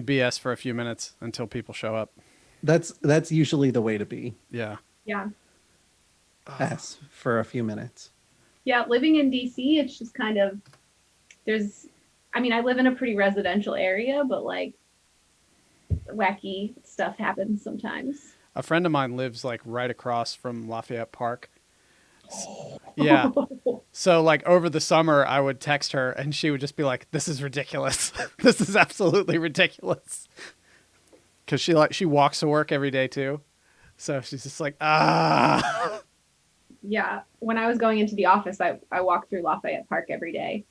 BS for a few minutes until people show up. That's usually the way to be. Yeah. Yeah. S for a few minutes. Yeah, living in DC, it's just kind of there's I mean, I live in a pretty residential area, but like wacky stuff happens sometimes. A friend of mine lives like right across from Lafayette Park. Yeah. So like over the summer, I would text her and she would just be like, "This is ridiculous. This is absolutely ridiculous." Because she walks to work every day too, so she's just like, ah. Yeah, when I was going into the office, I walked through Lafayette Park every day.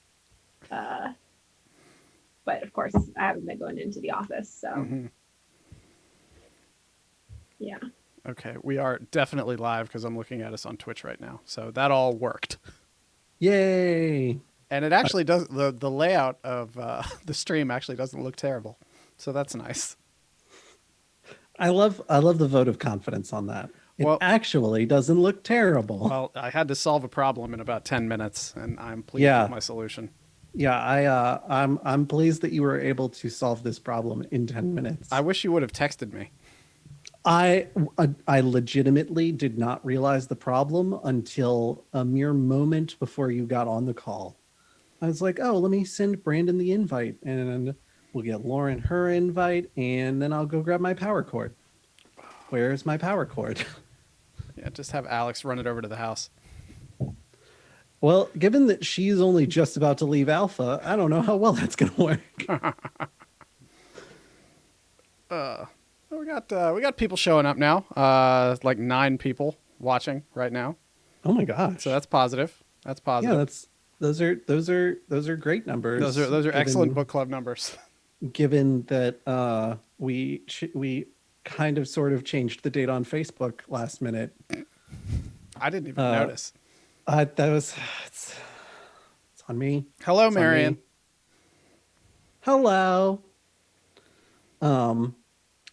But of course, I haven't been going into the office, so yeah. Okay, we are definitely live because I'm looking at us on Twitch right now, so that all worked. Yay! And it actually does the layout of the stream actually doesn't look terrible, so that's nice. I love the vote of confidence on that. It actually doesn't look terrible. Well, I had to solve a problem in about 10 minutes, and I'm pleased with my solution. Yeah, I'm pleased that you were able to solve this problem in 10 minutes. I wish you would have texted me. I legitimately did not realize the problem until a mere moment before you got on the call. I was like, oh, let me send Brandon the invite, and we'll get Lauren her invite, and then I'll go grab my power cord. Where's my power cord? Yeah, just have Alex run it over to the house. Well, given that she's only just about to leave Alpha, I don't know how well that's going to work. We got people showing up now. Like 9 people watching right now. Oh my gosh! So that's positive. That's positive. Yeah, those are great numbers. Those are excellent book club numbers. Given that we kind of sort of changed the date on Facebook last minute. I didn't even notice. It's on me. Hello, Marion. Hello.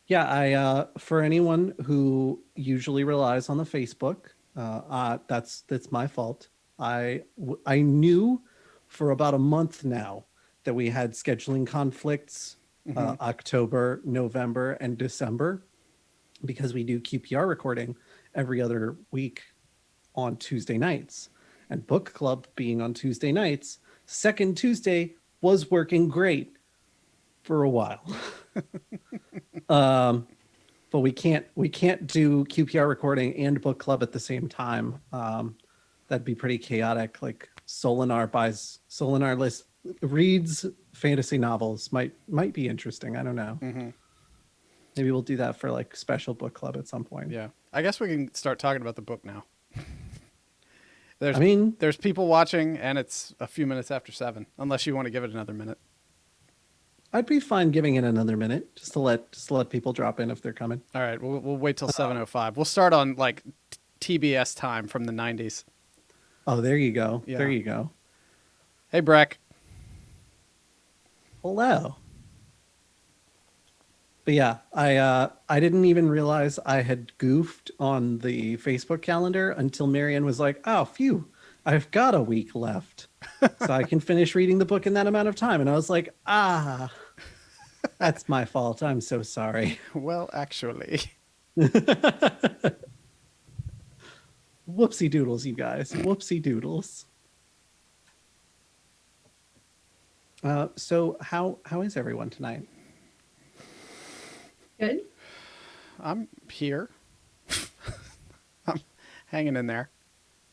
Yeah, for anyone who usually relies on the Facebook, that's my fault. I knew for about a month now that we had scheduling conflicts, October, November, and December, because we do QPR recording every other week on Tuesday nights, and book club being on Tuesday nights, second Tuesday was working great for a while. But we can't do QPR recording and book club at the same time. That'd be pretty chaotic. Like Solinar reads fantasy novels, might be interesting. I don't know. Maybe we'll do that for like special book club at some point. Yeah, I guess we can start talking about the book now. There's people watching, and it's a few minutes after 7. Unless you want to give it another minute. I'd be fine giving it another minute just to let people drop in if they're coming. All right, we'll wait till 7:05. We'll start on like TBS time from the 90s. Oh, there you go. Yeah. There you go. Hey, Breck. Hello. But yeah, I didn't even realize I had goofed on the Facebook calendar until Marianne was like, "Oh, phew, I've got a week left, so I can finish reading the book in that amount of time." And I was like, that's my fault. I'm so sorry. Well, actually. Whoopsie doodles, you guys. Whoopsie doodles. So how is everyone tonight? Good. I'm here. I'm hanging in there.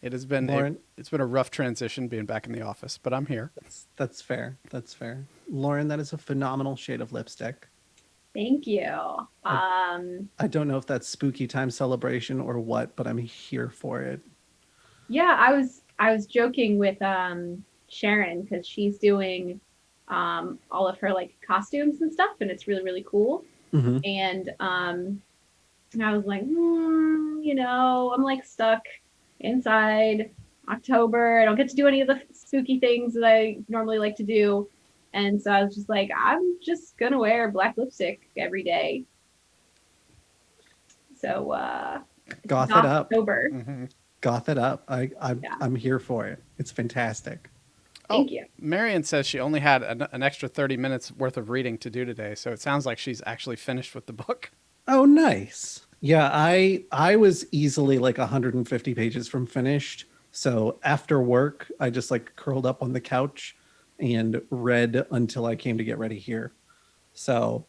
It has been Lauren, it's been a rough transition being back in the office, but I'm here. That's fair. That's fair. Lauren, that is a phenomenal shade of lipstick. Thank you. I don't know if that's spooky time celebration or what, but I'm here for it. Yeah, I was joking with Sharon because she's doing all of her like costumes and stuff, and it's really really cool. Mm-hmm. And I was like, I'm like stuck inside October. I don't get to do any of the spooky things that I normally like to do. And so I was just like, I'm just going to wear black lipstick every day. So goth it up. October. Mm-hmm. Goth it up. I'm here for it. It's fantastic. Thank you. Marion says she only had an extra 30 minutes worth of reading to do today, so it sounds like she's actually finished with the book. Oh, nice. Yeah, I was easily like 150 pages from finished. So after work, I just like curled up on the couch and read until I came to get ready here. So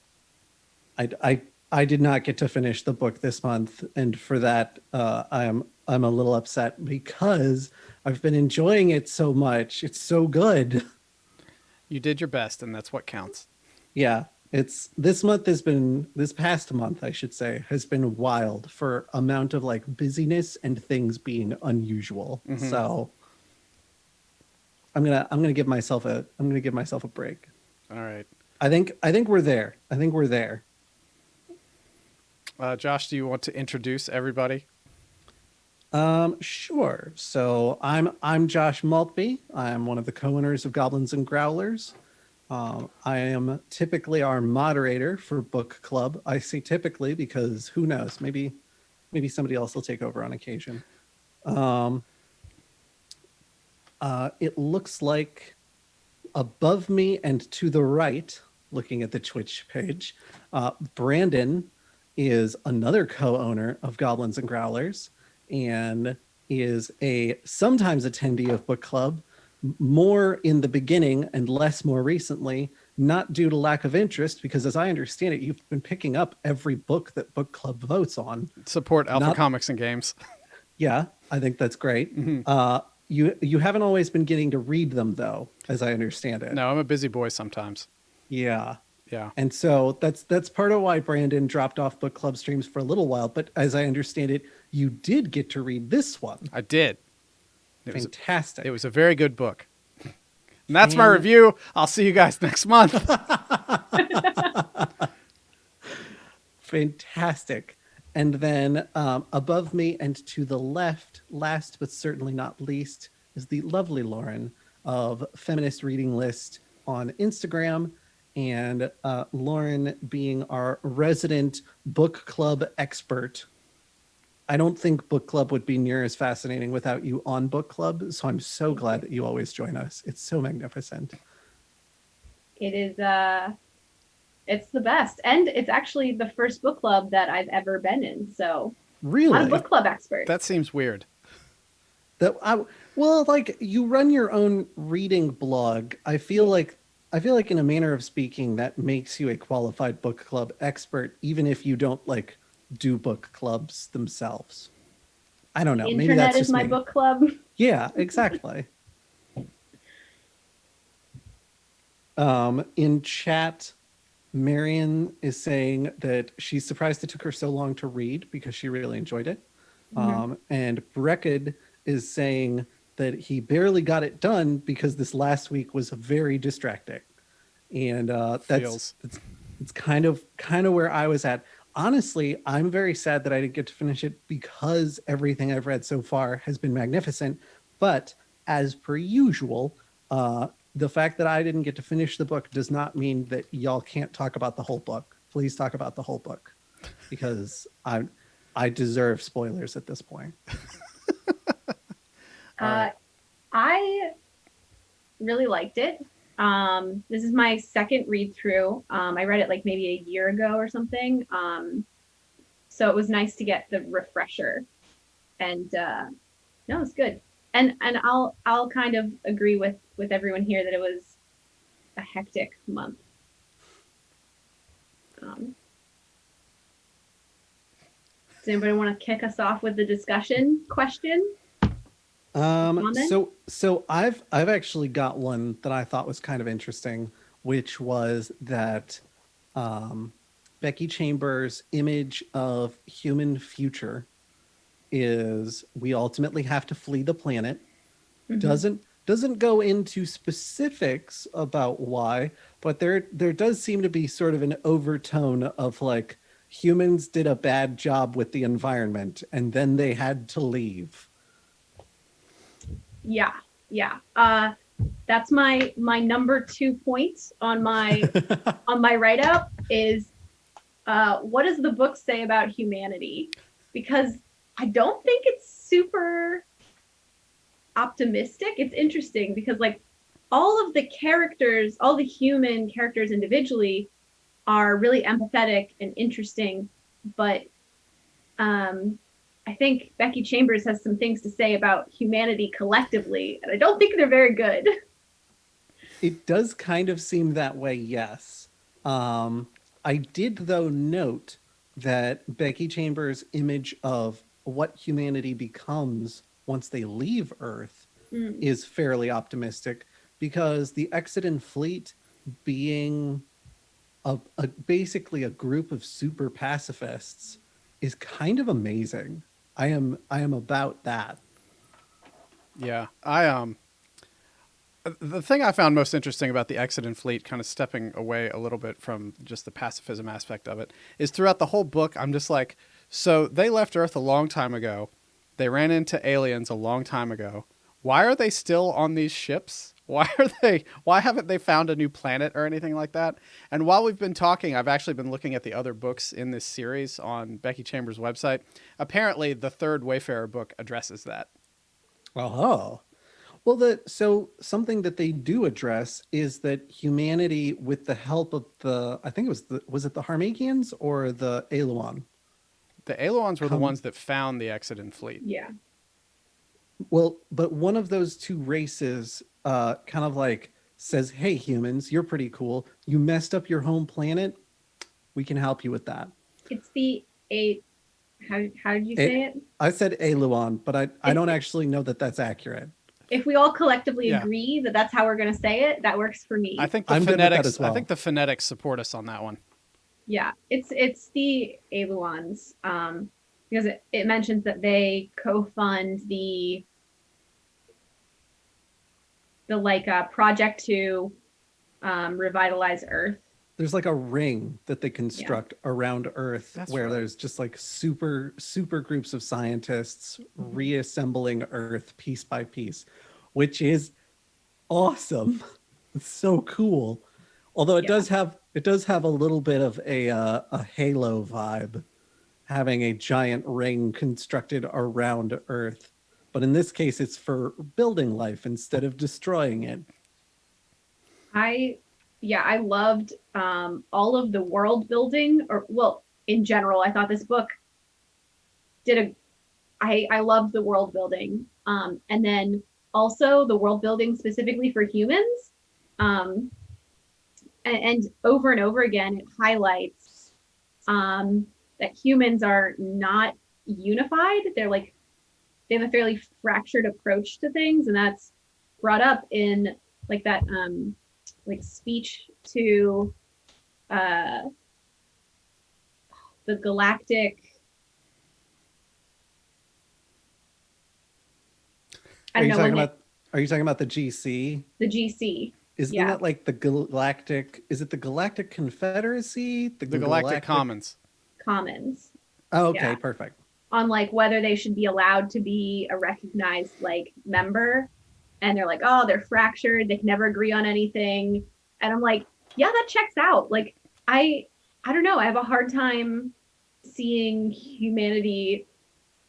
I did not get to finish the book this month, and for that, I'm a little upset because I've been enjoying it so much. It's so good. You did your best, and that's what counts. Yeah, it's this past month, I should say, has been wild for amount of like busyness and things being unusual. Mhm. So I'm gonna give myself a break. All right. I think we're there. I think we're there. Josh, do you want to introduce everybody? Sure. So I'm Josh Maltby. I'm one of the co-owners of Goblins and Growlers. I am typically our moderator for book club. I say typically because who knows? Maybe somebody else will take over on occasion. It looks like above me and to the right, looking at the Twitch page, Brandon is another co-owner of Goblins and Growlers and is a sometimes attendee of book club, more in the beginning and less more recently, not due to lack of interest, because as I understand it, you've been picking up every book that book club votes on. Support Alpha Not- Comics and Games. Yeah, I think that's great. Mhm. You haven't always been getting to read them though, as I understand it. No, I'm a busy boy sometimes. Yeah. Yeah. And so that's part of why Brandon dropped off book club streams for a little while. But as I understand it, you did get to read this one. I did. Fantastic. It was a very good book. And that's my review. I'll see you guys next month. Fantastic. And then above me and to the left, last but certainly not least, is the lovely Lauren of Feminist Reading List on Instagram. And Lauren being our resident book club expert. I don't think book club would be near as fascinating without you on book club. So I'm so glad that you always join us. It's so magnificent. It is it's the best. And it's actually the first book club that I've ever been in. So Really? I'm a book club expert. That seems weird. Well, like you run your own reading blog. I feel like in a manner of speaking, that makes you a qualified book club expert, even if you don't like do book clubs themselves. I don't know. Internet Maybe that's is just my me. book club. Yeah, exactly. In chat, Marion is saying that she's surprised it took her so long to read because she really enjoyed it. And Brecked is saying that he barely got it done because this last week was very distracting. And it's kind of where I was at. Honestly, I'm very sad that I didn't get to finish it because everything I've read so far has been magnificent. But as per usual, the fact that I didn't get to finish the book does not mean that y'all can't talk about the whole book. Please talk about the whole book because I deserve spoilers at this point. I really liked it. This is my second read through. I read it like maybe a year ago or something. So it was nice to get the refresher. And no, it's good. And I'll kind of agree with everyone here that it was a hectic month. Does anybody want to kick us off with the discussion question? So I've actually got one that I thought was kind of interesting, which was that Becky Chambers' image of human future is we ultimately have to flee the planet. Mm-hmm. Doesn't go into specifics about why, but there does seem to be sort of an overtone of like humans did a bad job with the environment and then they had to leave. Yeah. That's my number 2 point on my on my write-up is what does the book say about humanity? Because I don't think it's super optimistic. It's interesting because like all of the characters, all the human characters individually are really empathetic and interesting, but I think Becky Chambers has some things to say about humanity collectively, and I don't think they're very good. It does kind of seem that way, yes. I did, though, note that Becky Chambers' image of what humanity becomes once they leave Earth is fairly optimistic, because the Exodus fleet being basically a group of super pacifists is kind of amazing. I am about that. Yeah, the thing I found most interesting about the Exodus fleet, kind of stepping away a little bit from just the pacifism aspect of it, is throughout the whole book, I'm just like, so they left Earth a long time ago. They ran into aliens a long time ago. Why are they still on these ships? Why haven't they found a new planet or anything like that? And while we've been talking, I've actually been looking at the other books in this series on Becky Chambers' website. Apparently, the third Wayfarer book addresses that. Oh. Well, so something that they do address is that humanity, with the help of I think it was it the Harmagians or the Eluan? The Aeloans were the ones that found the Exodus fleet. Yeah. Well, but one of those two races kind of like says, "Hey, humans, you're pretty cool. You messed up your home planet. We can help you with that." It's the eight. How did you say it? I said Eluan, but I don't actually know that that's accurate. If we all collectively agree that that's how we're going to say it, that works for me. I think the phonetics. As well. I think the phonetics support us on that one. Yeah, it's the Eluans, because it mentions that they co-fund the project to revitalize Earth. There's like a ring that they construct around Earth where there's just like super groups of scientists reassembling Earth piece by piece, which is awesome. It's so cool. Although it does have a little bit of a Halo vibe, having a giant ring constructed around Earth. But in this case, it's for building life instead of destroying it. I loved all of the world building, in general. I thought this book I loved the world building. And then also the world building specifically for humans. And over and over again, it highlights that humans are not unified. They have a fairly fractured approach to things, and that's brought up in that speech to the galactic. Are you talking about the GC? The GC. Isn't that like the galactic? Is it the Galactic Confederacy? The Galactic Commons. Commons. Oh, okay, perfect. On whether they should be allowed to be a recognized member, and they're like, oh, they're fractured. They can never agree on anything. And I'm like, yeah, that checks out. I don't know. I have a hard time seeing humanity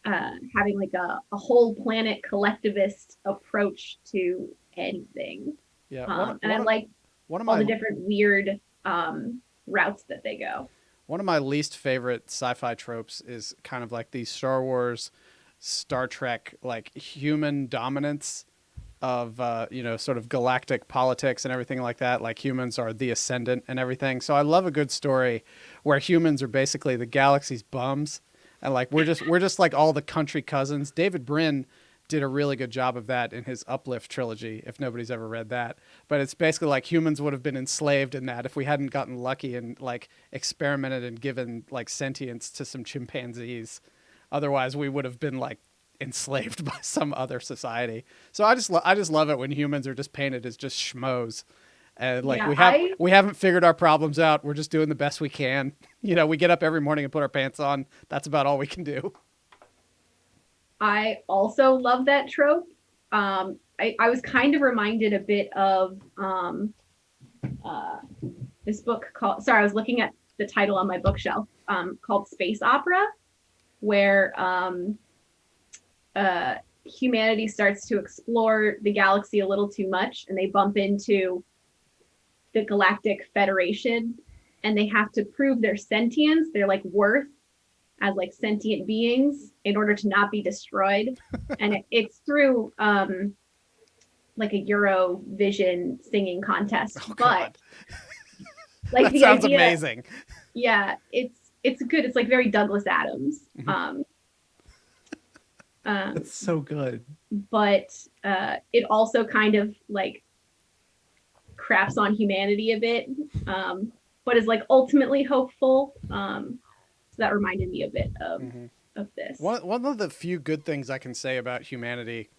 having a whole planet collectivist approach to anything. Yeah, and I like all the different weird routes that they go. One of my least favorite sci-fi tropes is kind of like these Star Wars, Star Trek, human dominance of, sort of galactic politics and everything like that. Like humans are the ascendant and everything. So I love a good story where humans are basically the galaxy's bums. And we're just like all the country cousins. David Brin did a really good job of that in his Uplift trilogy, if nobody's ever read that. But it's basically like humans would have been enslaved in that if we hadn't gotten lucky and experimented and given sentience to some chimpanzees. Otherwise, we would have been enslaved by some other society. So I just love it when humans are just painted as just schmoes. And we haven't figured our problems out. We're just doing the best we can. We get up every morning and put our pants on. That's about all we can do. I also love that trope. I was kind of reminded a bit of this book called, sorry, I was looking at the title on my bookshelf, called Space Opera, where humanity starts to explore the galaxy a little too much, and they bump into the Galactic Federation, and they have to prove their sentience, their like worth as like sentient beings in order to not be destroyed. And it's through like a Eurovision singing contest. Oh But God, like that the sounds idea, amazing. yeah, it's good. It's like very Douglas Adams. It's so good. But it also kind of like craps on humanity a bit, but is like ultimately hopeful. So that reminded me a bit of this. One of the few good things I can say about humanity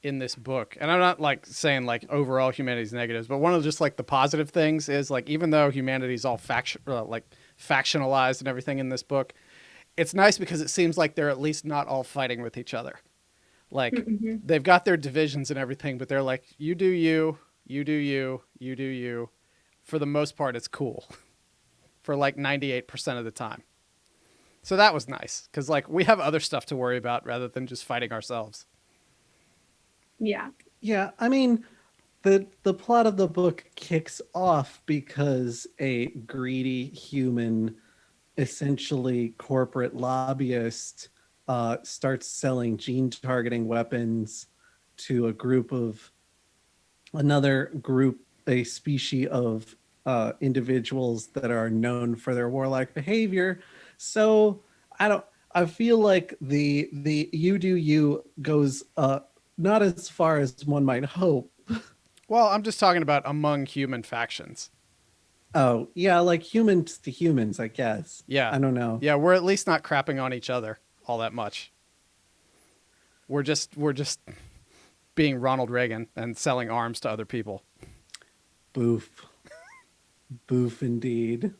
in this book, and I'm not like saying like overall humanity's negatives, but one of just like the positive things is like even though humanity's all like factionalized and everything in this book, it's nice because it seems like they're at least not all fighting with each other. Like Mm-hmm. they've got their divisions and everything, but they're like, you do you, you do you, you do you. For the most part, it's cool. For like 98% of the time. So that was nice because like we have other stuff to worry about rather than just fighting ourselves. Yeah. Yeah, I mean, the plot of the book kicks off because a greedy human, essentially corporate lobbyist, starts selling gene targeting weapons to another group, a species of individuals that are known for their warlike behavior. So I don't. I feel like the you do you goes not as far as one might hope. Well, I'm just talking about among human factions. Oh yeah, like humans to humans, I guess. Yeah. I don't know. Yeah, we're at least not crapping on each other all that much. We're just being Ronald Reagan and selling arms to other people. Boof, boof indeed.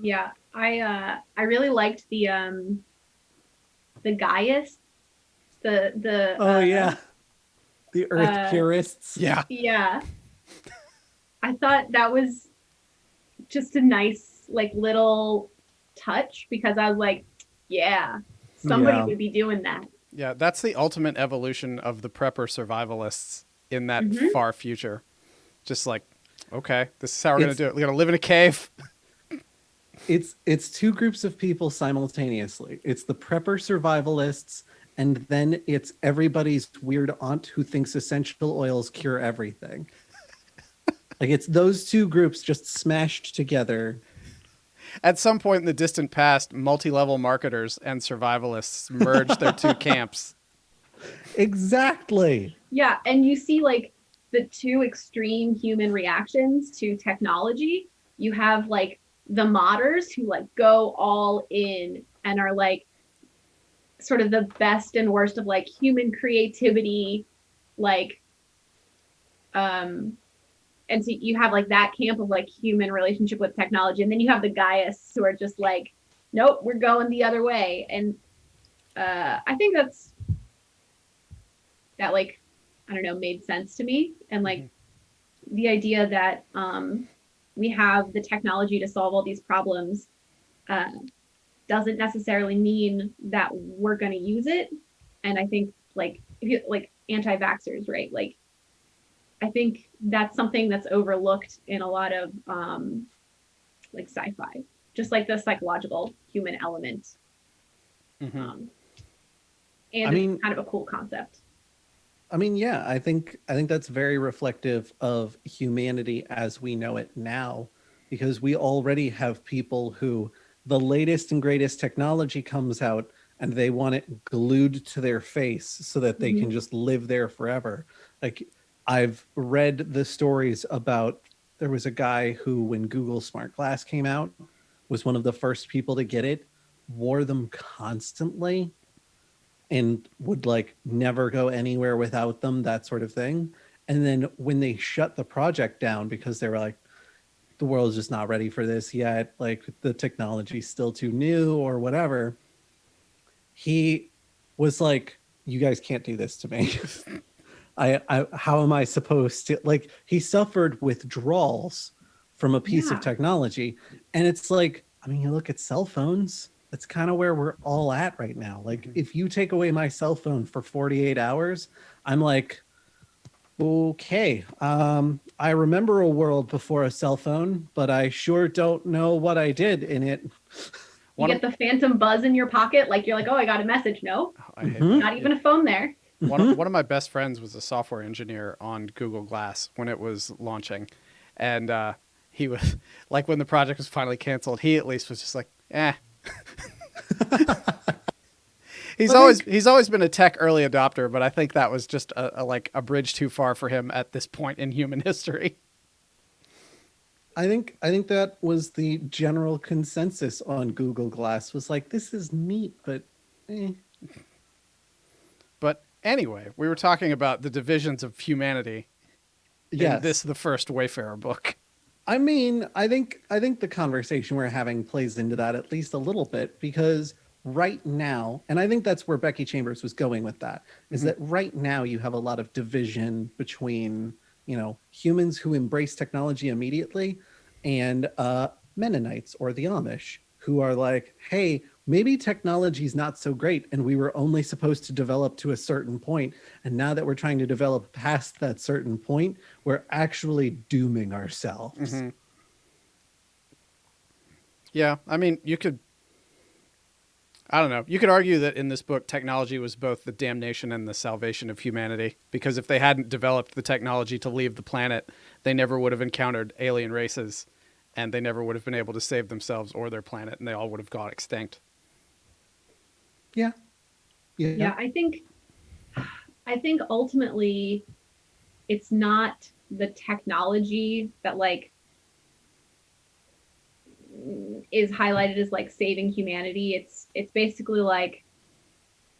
Yeah. I really liked the Gaius, the Oh yeah, the Earth purists. Yeah. yeah. I thought that was just a nice like little touch because I was like, yeah, somebody Yeah. would be doing that. Yeah, that's the ultimate evolution of the prepper survivalists in that Mm-hmm. far future. Just like, okay, this is how we're going to It's do it. We're going to live in a cave. it's two groups of people simultaneously. It's the prepper survivalists, and then it's everybody's weird aunt who thinks essential oils cure everything. Like it's those two groups just smashed together. At some point in the distant past, multi-level marketers and survivalists merged their two camps. Exactly. Yeah, and you see like the two extreme human reactions to technology. You have like the modders who like go all in and are like sort of the best and worst of like human creativity, like and so you have like that camp of like human relationship with technology, and then you have the Gaius who are just like, nope, we're going the other way. And I think that like I don't know made sense to me, and like the idea that we have the technology to solve all these problems doesn't necessarily mean that we're going to use it. And I think like if you like anti-vaxxers, right? Like I think that's something that's overlooked in a lot of like sci-fi, just like the psychological human element. Mm-hmm. And I mean, it's kind of a cool concept. I mean, yeah, I think that's very reflective of humanity as we know it now, because we already have people who the latest and greatest technology comes out and they want it glued to their face so that they can just live there forever. Like I've read the stories about there was a guy who, when Google Smart Glass came out, was one of the first people to get it, wore them constantly and would like never go anywhere without them, that sort of thing. And then when they shut the project down because they were like, the world's just not ready for this yet, like the technology's still too new or whatever, he was like, you guys can't do this to me. I how am I supposed to, like, he suffered withdrawals from a piece of Yeah. technology. And it's like, I mean, you look at cell phones, That's kind of where we're all at right now. Like, if you take away my cell phone for 48 hours, I'm like, okay, I remember a world before a cell phone, but I sure don't know what I did in it. You One get of, the phantom buzz in your pocket, like you're like, oh, I got a message. No, I hate Mhm. that. not even a phone there. One of my best friends was a software engineer on Google Glass when it was launching, and he was like, when the project was finally canceled, he at least was just like, eh. He's always been a tech early adopter, but I think that was just a bridge too far for him at this point in human history. I think that was the general consensus on Google Glass was like, this is neat, but But anyway, we were talking about the divisions of humanity in yes. this, the first Wayfarer book. I mean, I think the conversation we're having plays into that at least a little bit, because right now, and I think that's where Becky Chambers was going with that, is that right now you have a lot of division between, humans who embrace technology immediately and Mennonites or the Amish who are like, hey, maybe technology's not so great and we were only supposed to develop to a certain point, and now that we're trying to develop past that certain point, we're actually dooming ourselves. Yeah, I mean, I don't know. You could argue that in this book, technology was both the damnation and the salvation of humanity. Because if they hadn't developed the technology to leave the planet, they never would have encountered alien races, and they never would have been able to save themselves or their planet, and they all would have gone extinct. Yeah. Yeah, I think ultimately it's not the technology that like is highlighted as like saving humanity. It's basically like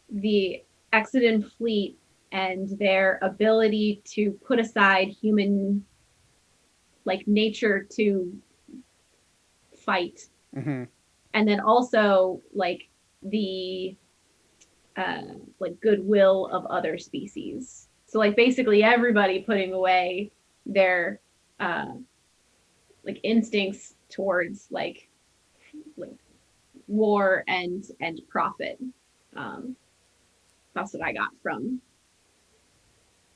the Exodus fleet and their ability to put aside human like nature to fight, Mm-hmm. and then also like the like goodwill of other species. So like basically everybody putting away their like instincts towards like war and profit. Um, that's what I got from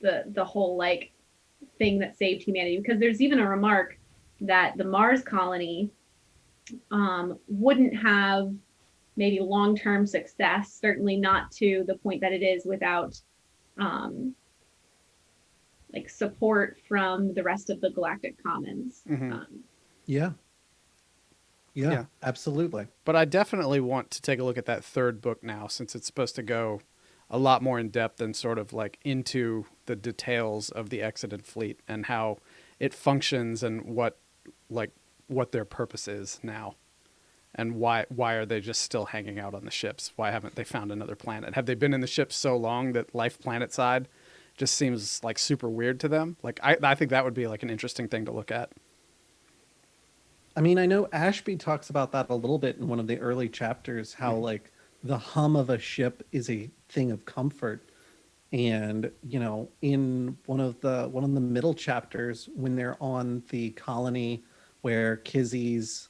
the whole like thing that saved humanity. Because there's even a remark that the Mars colony wouldn't have maybe long-term success, certainly not to the point that it is without like support from the rest of the galactic commons. Mm-hmm. Yeah. Yeah, Yeah. absolutely. But I definitely want to take a look at that third book now, since it's supposed to go a lot more in depth and sort of like into the details of the Exodus fleet and how it functions and what their purpose is now. And why are they just still hanging out on the ships? Why haven't they found another planet? Have they been in the ships so long that life planet side just seems like super weird to them? Like I think that would be like an interesting thing to look at. I mean, I know Ashby talks about that a little bit in one of the early chapters, how like the hum of a ship is a thing of comfort. And, in one of the middle chapters, when they're on the colony where Kizzy's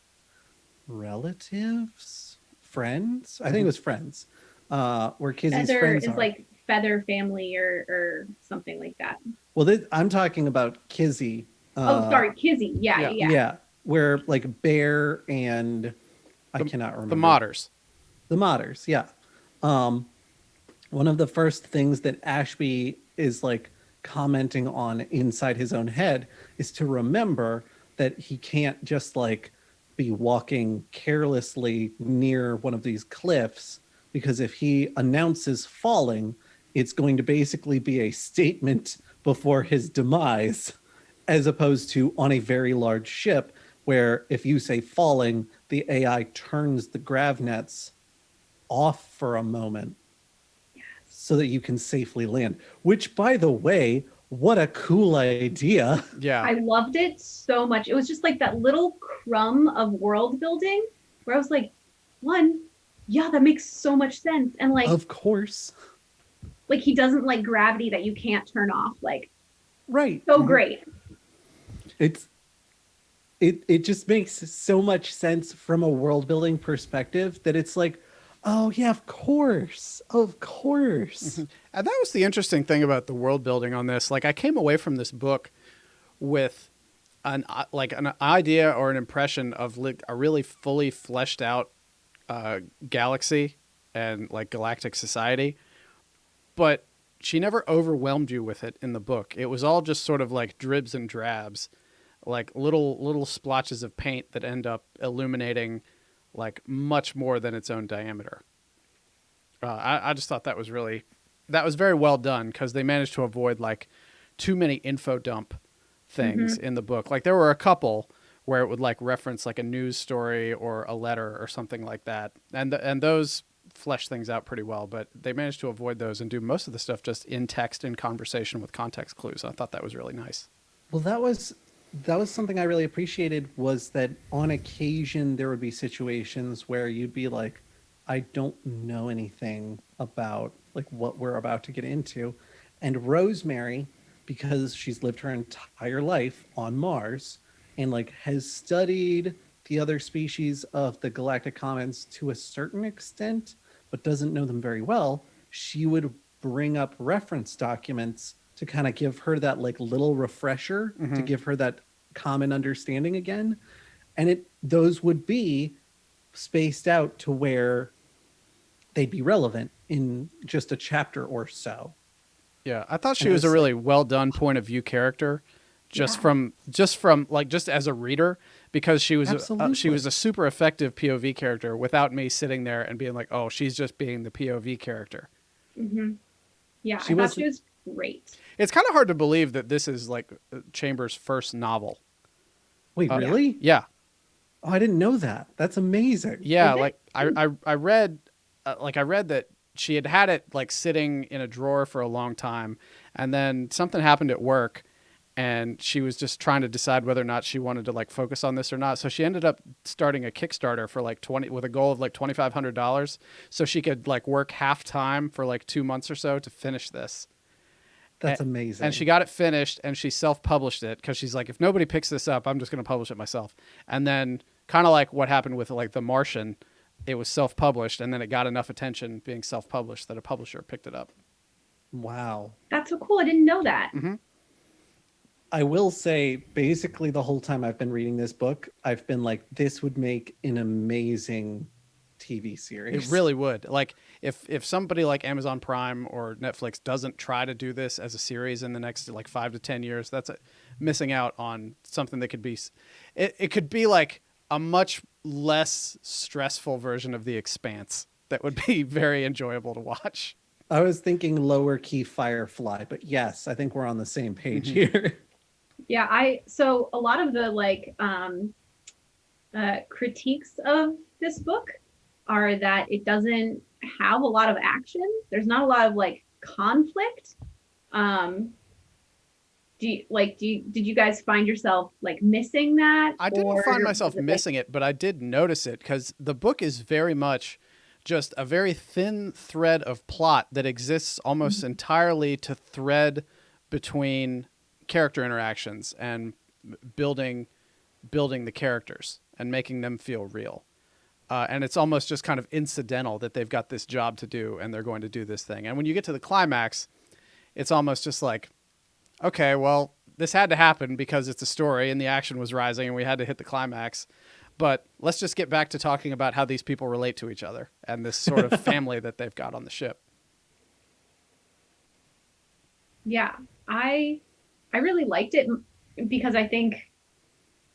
relatives, friends, I think it was friends, where Kizzy's Feather friends is are. like Feather family or something like that. Well, I'm talking about Kizzy. Oh, sorry, Kizzy. Yeah. Yeah, where like Bear and I cannot remember. The Modders. The Modders, yeah. One of the first things that Ashby is like commenting on inside his own head is to remember that he can't just like be walking carelessly near one of these cliffs, because if he announces falling, it's going to basically be a statement before his demise, as opposed to on a very large ship where if you say falling, the AI turns the grav nets off for a moment so that you can safely land. Which, by the way, what a cool idea. Yeah. I loved it so much. It was just like that little crumb of world building where I was like, yeah, that makes so much sense. And like, Of course. like he doesn't like gravity that you can't turn off. Like, Right. so great. It's it just makes so much sense from a world building perspective that it's like, oh yeah, of course, of course. And that was the interesting thing about the world building on this. Like I came away from this book with an idea or an impression of like a really fully fleshed out galaxy and like galactic society, but she never overwhelmed you with it in the book. It was all just sort of like dribs and drabs, like little splotches of paint that end up illuminating like much more than its own diameter. I just thought that was very well done because they managed to avoid like too many info dump things in the book. Like there were a couple where it would like reference like a news story or a letter or something like that, and those flesh things out pretty well. But they managed to avoid those and do most of the stuff just in text, in conversation with context clues. I thought that was really nice. Well, that was something I really appreciated, was that on occasion there would be situations where you'd be like, I don't know anything about like what we're about to get into. And Rosemary, because she's lived her entire life on Mars and like has studied the other species of the galactic commons to a certain extent, but doesn't know them very well, she would bring up reference documents to kind of give her that like little refresher, to give her that common understanding again. And those would be spaced out to where they'd be relevant in just a chapter or so. Yeah, I thought she And was a it's really well done point of view character, just from like just as a reader, because she was she was a super effective POV character without me sitting there and being like, oh, she's just being the POV character. Yeah, She I thought was- she was great. It's kind of hard to believe that this is like Chambers' first novel. Wait, really? Yeah, Oh, I didn't know that. That's amazing. yeah. Is it? Like I read I read that she had it like sitting in a drawer for a long time, and then something happened at work, and she was just trying to decide whether or not she wanted to like focus on this or not. So she ended up starting a Kickstarter for like with a goal of like $2,500, so she could like work half time for like 2 months or so to finish this. That's amazing. And she got it finished, and she self-published it because she's like, if nobody picks this up, I'm just going to publish it myself. And then kind of like what happened with like The Martian, it was self-published, and then it got enough attention being self-published that a publisher picked it up. Wow. That's so cool. I didn't know that. I will say, basically, the whole time I've been reading this book, I've been like, this would make an amazing TV series. It really would. Like if somebody like Amazon Prime or Netflix doesn't try to do this as a series in the next like 5 to 10 years, that's missing out on something that could be. It could be like a much less stressful version of The Expanse that would be very enjoyable to watch. I was thinking lower key Firefly, but yes, I think we're on the same page here. Yeah, so a lot of the like critiques of this book are that it doesn't have a lot of action. There's not a lot of like conflict. Did you guys find yourself like missing that? I didn't find myself missing it, but I did notice it because the book is very much just a very thin thread of plot that exists almost entirely to thread between character interactions and building the characters and making them feel real. And it's almost just kind of incidental that they've got this job to do and they're going to do this thing. And when you get to the climax, it's almost just like, okay, well, this had to happen because it's a story and the action was rising and we had to hit the climax. But let's just get back to talking about how these people relate to each other and this sort of family that they've got on the ship. Yeah, I really liked it because I think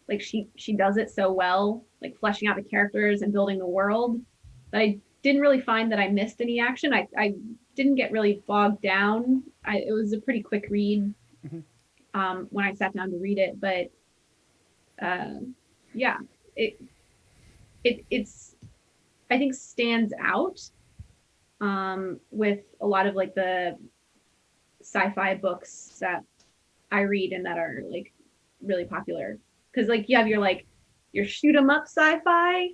like she does it so well, like fleshing out the characters and building the world, that I didn't really find that I missed any action. I didn't get really bogged down. It was a pretty quick read when I sat down to read it, but yeah, it's I think stands out with a lot of like the sci-fi books that I read and that are like really popular. Because like you have your shoot 'em up sci-fi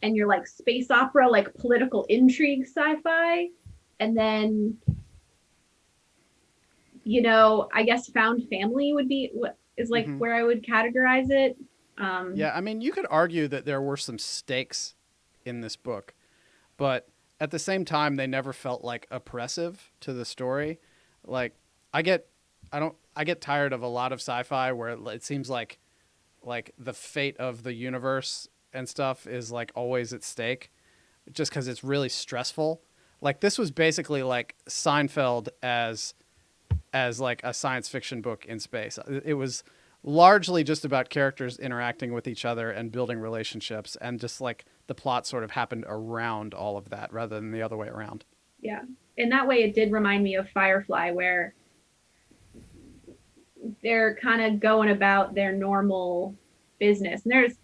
and your like space opera, like political intrigue sci-fi, and then I guess found family would be what is like where I would categorize it. Yeah, I mean, you could argue that there were some stakes in this book, but at the same time, they never felt like oppressive to the story. Like, I get, I get tired of a lot of sci-fi where it seems like the fate of the universe and stuff is like always at stake, just because it's really stressful. Like this was basically like Seinfeld as like a science fiction book in space. It was largely just about characters interacting with each other and building relationships, and just like the plot sort of happened around all of that rather than the other way around. Yeah. In that way, it did remind me of Firefly, where they're kind of going about their normal business. And there's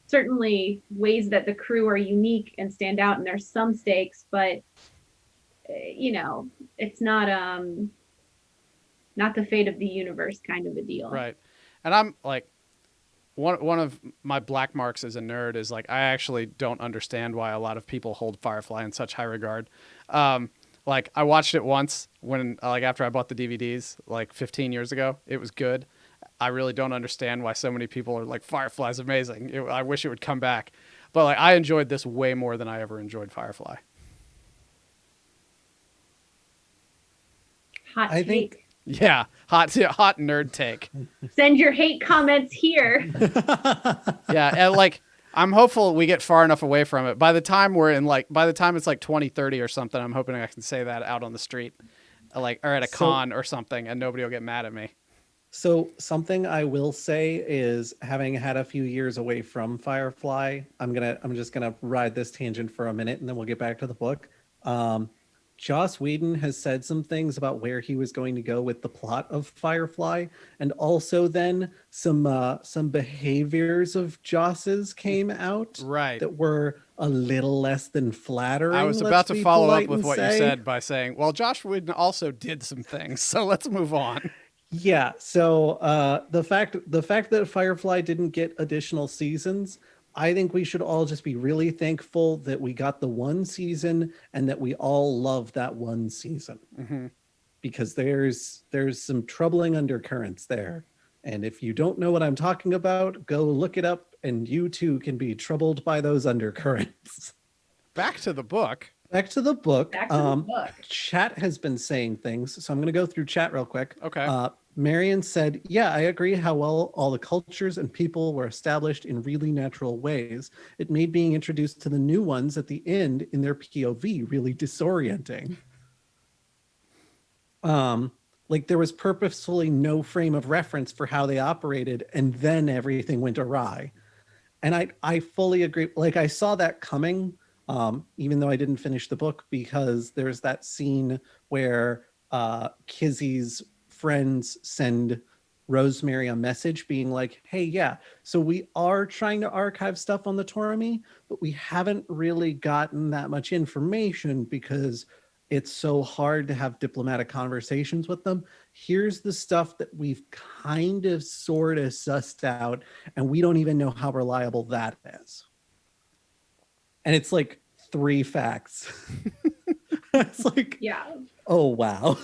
certainly ways that the crew are unique and stand out, and there's some stakes, but it's not the fate of the universe kind of a deal. Right. And I'm like, one of my black marks as a nerd is like I actually don't understand why a lot of people hold Firefly in such high regard. Like I watched it once when like after I bought the DVDs like 15 years ago. It was good. I really don't understand why so many people are like Firefly's amazing. I wish it would come back. But like I enjoyed this way more than I ever enjoyed Firefly. Hot I take. think Yeah, hot nerd take. Send your hate comments here. Yeah, and like I'm hopeful we get far enough away from it. By the time it's like 2030 or something, I'm hoping I can say that out on the street, like or at a con or something, and nobody will get mad at me. So something I will say is, having had a few years away from Firefly, I'm just gonna ride this tangent for a minute and then we'll get back to the book. Joss Whedon has said some things about where he was going to go with the plot of Firefly, and also then some behaviors of Joss's came out Right. that were a little less than flattering. I was about to follow up with what you said by saying, well, Josh Whedon also did some things, so let's move on. Yeah, so the fact that Firefly didn't get additional seasons, I think we should all just be really thankful that we got the one season and that we all love that one season. Mm-hmm. Because there's some troubling undercurrents there. And if you don't know what I'm talking about, go look it up and you too can be troubled by those undercurrents. Back to the book. Back to the book. Back to the book. Chat has been saying things, so I'm going to go through chat real quick. Okay. Marion said, yeah, I agree how well all the cultures and people were established in really natural ways. It made being introduced to the new ones at the end in their POV really disorienting. Like there was purposefully no frame of reference for how they operated, and then everything went awry. And I fully agree. Like I saw that coming, even though I didn't finish the book, because there's that scene where Kizzy's friends send Rosemary a message being like, hey, yeah, so we are trying to archive stuff on the Torami, but we haven't really gotten that much information because it's so hard to have diplomatic conversations with them. Here's the stuff that we've kind of sort of sussed out, and we don't even know how reliable that is. And it's like 3 facts. It's like, Yeah. oh, wow.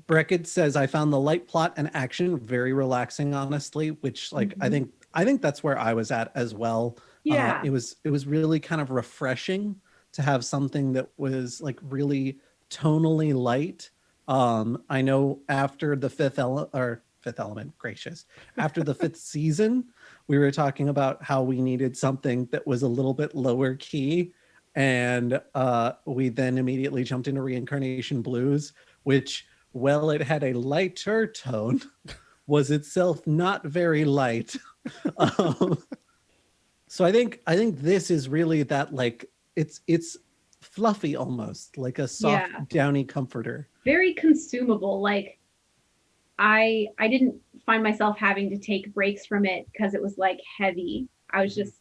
Breckett says, I found the light plot and action very relaxing, honestly, which like I think that's where I was at as well. Yeah. It was really kind of refreshing to have something that was like really tonally light. I know after the fifth element, gracious, after the 5th season, we were talking about how we needed something that was a little bit lower key. And we then immediately jumped into Reincarnation Blues, which, well, it had a lighter tone, was itself not very light. So I think this is really that, like, it's fluffy almost, like a soft, downy comforter. Very consumable. Like I didn't find myself having to take breaks from it because it was like heavy. I was just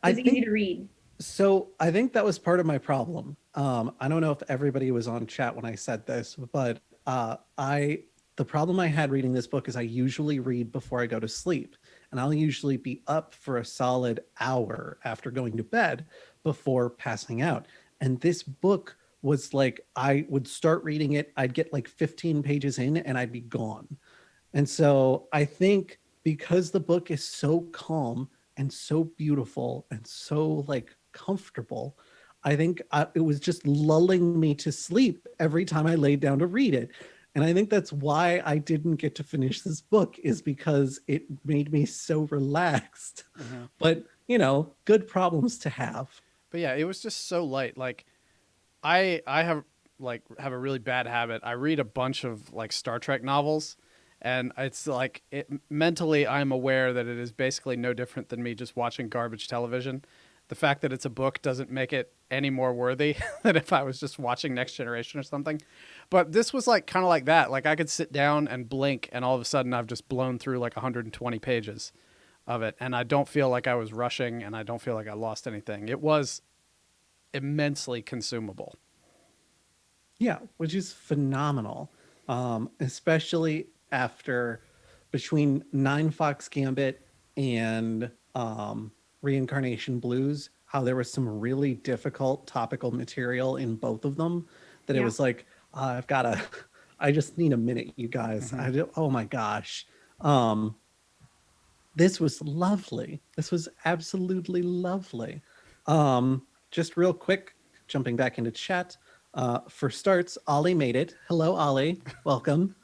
easy to read. So I think that was part of my problem. I don't know if everybody was on chat when I said this, but the problem I had reading this book is I usually read before I go to sleep, and I'll usually be up for a solid hour after going to bed before passing out. And this book was like I would start reading it, I'd get like 15 pages in and I'd be gone. And so I think because the book is so calm and so beautiful and so like comfortable, I think it was just lulling me to sleep every time I laid down to read it. And I think that's why I didn't get to finish this book, is because it made me so relaxed. Mhm. But, you know, good problems to have. But yeah, it was just so light. Like I have a really bad habit. I read a bunch of like Star Trek novels, and it's like mentally I'm aware that it is basically no different than me just watching garbage television. The fact that it's a book doesn't make it any more worthy than if I was just watching Next Generation or something. But this was like kind of like that. Like I could sit down and blink, and all of a sudden I've just blown through like 120 pages of it, and I don't feel like I was rushing, and I don't feel like I lost anything. It was immensely consumable. Yeah, which is phenomenal. Especially after between Nine Fox Gambit and Reincarnation Blues, how there was some really difficult topical material in both of them that it Yeah. was like, I've got to, I just need a minute, you guys. Mhm. Oh my gosh. Um, this was lovely. This was absolutely lovely. Just real quick, jumping back into chat. For starts, Ollie made it. Hello, Ollie. Welcome.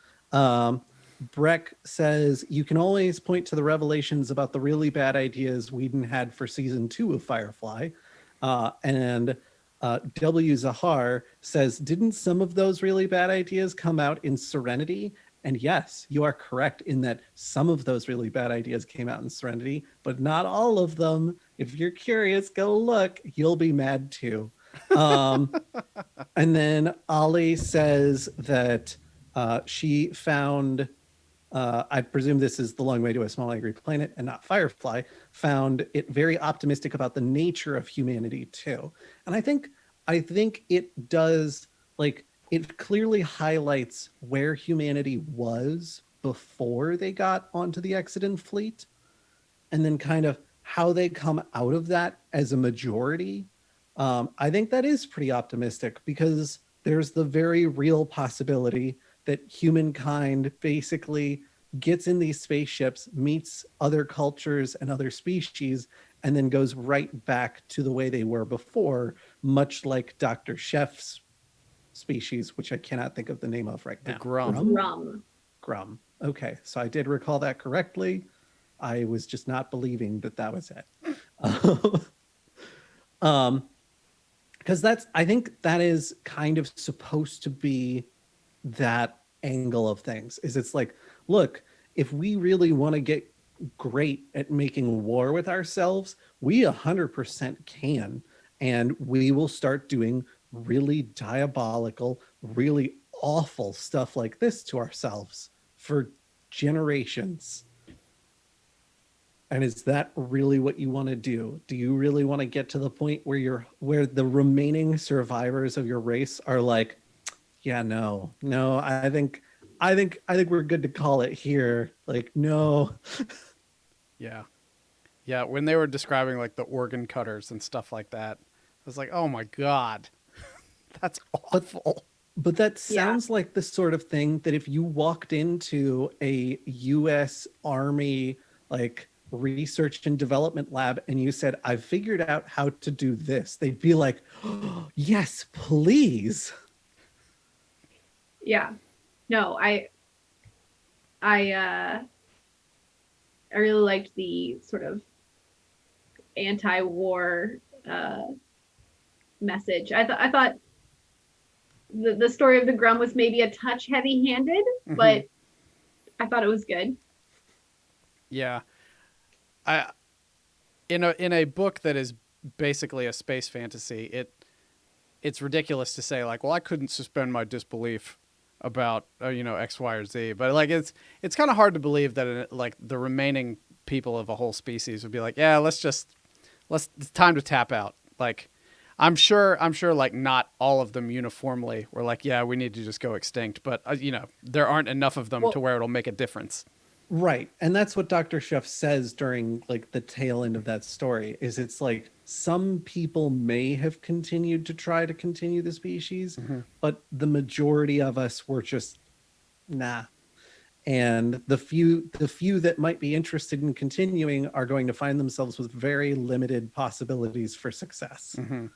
Breck says, you can always point to the revelations about the really bad ideas Whedon had for season 2 of Firefly. And W. Zahar says, didn't some of those really bad ideas come out in Serenity? And yes, you are correct in that some of those really bad ideas came out in Serenity, but not all of them. If you're curious, go look. You'll be mad too. Um, and then Ollie says that she found, I presume this is The Long Way to a Small Angry Planet and not Firefly, found it very optimistic about the nature of humanity too. And I think it does, like, it clearly highlights where humanity was before they got onto the Exodus fleet, and then kind of how they come out of that as a majority. I think that is pretty optimistic, because there's the very real possibility that humankind basically gets in these spaceships, meets other cultures and other species, and then goes right back to the way they were before, much like Dr. Chef's species, which I cannot think of the name of right The now. Grum. Rum. Grum. Okay, so I did recall that correctly. I was just not believing that that was it. Because I think that is kind of supposed to be that angle of things. Is it's like, look, if we really want to get great at making war with ourselves, we 100% can, and we will start doing really diabolical, really awful stuff like this to ourselves for generations. And is that really what you want to do? Do you really want to get to the point where the remaining survivors of your race are like, yeah, no, I think we're good to call it here. Like, no. Yeah. Yeah. When they were describing like the organ cutters and stuff like that, I was like, oh my God, that's awful. But that Yeah. sounds like the sort of thing that if you walked into a US Army like research and development lab and you said, I've figured out how to do this, they'd be like, oh, yes, please. Yeah. No, I really liked the sort of anti-war message. I thought the story of the Grum was maybe a touch heavy-handed, but I thought it was good. Yeah. I in a book that is basically a space fantasy, it's ridiculous to say like, well, I couldn't suspend my disbelief about X, Y, or Z, but like it's kind of hard to believe that like the remaining people of a whole species would be like, yeah, it's time to tap out. Like, I'm sure like not all of them uniformly were like, yeah, we need to just go extinct, but there aren't enough of them Well, to where it'll make a difference. Right. And that's what Dr. Chef says during like the tail end of that story is it's like some people may have continued to try to continue the species, Mhm. but the majority of us were just nah. And the few that might be interested in continuing are going to find themselves with very limited possibilities for success, Mhm.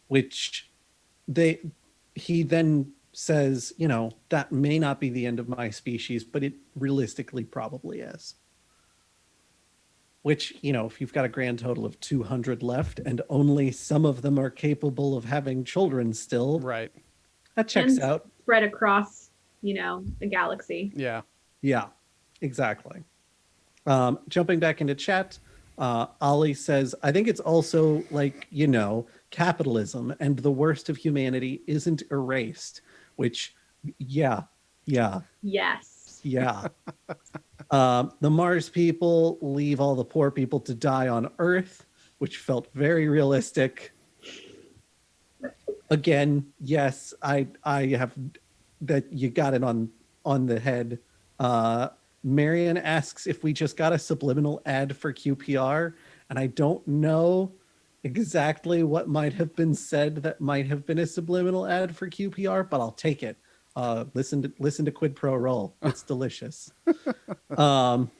which they he then says, that may not be the end of my species, but it realistically probably is. Which, if you've got a grand total of 200 left and only some of them are capable of having children still, Right. that checks And out. spread across, the galaxy. Yeah. Yeah, exactly. Jumping back into chat, Ollie says, I think it's also like, capitalism and the worst of humanity isn't erased, which, yeah, yeah, Yes. yeah. The Mars people leave all the poor people to die on Earth, which felt very realistic. Again, yes, I have that you got it on the head. Uh, Marion asks if we just got a subliminal ad for QPR, and I don't know exactly what might have been said that might have been a subliminal ad for QPR, but I'll take it. Listen to Quid Pro Roll. It's delicious. Um,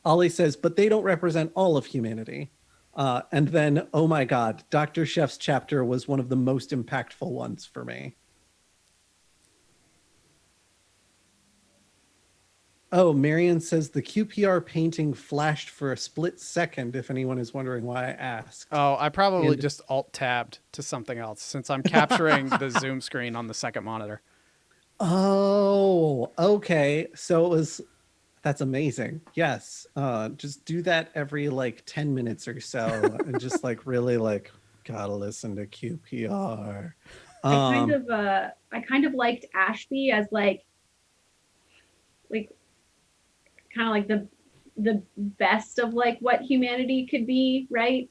Ollie says, but they don't represent all of humanity. And then, oh my God, Dr. Chef's chapter was one of the most impactful ones for me. Oh, Marion says the QPR painting flashed for a split second, if anyone is wondering why I asked. Oh, I probably And- just alt tabbed to something else since I'm capturing the Zoom screen on the second monitor. Oh, okay. So that's amazing. Yes. Just do that every like 10 minutes or so and just like really like gotta listen to QPR. I kind of liked Ashby as like kind of like the best of like what humanity could be, right?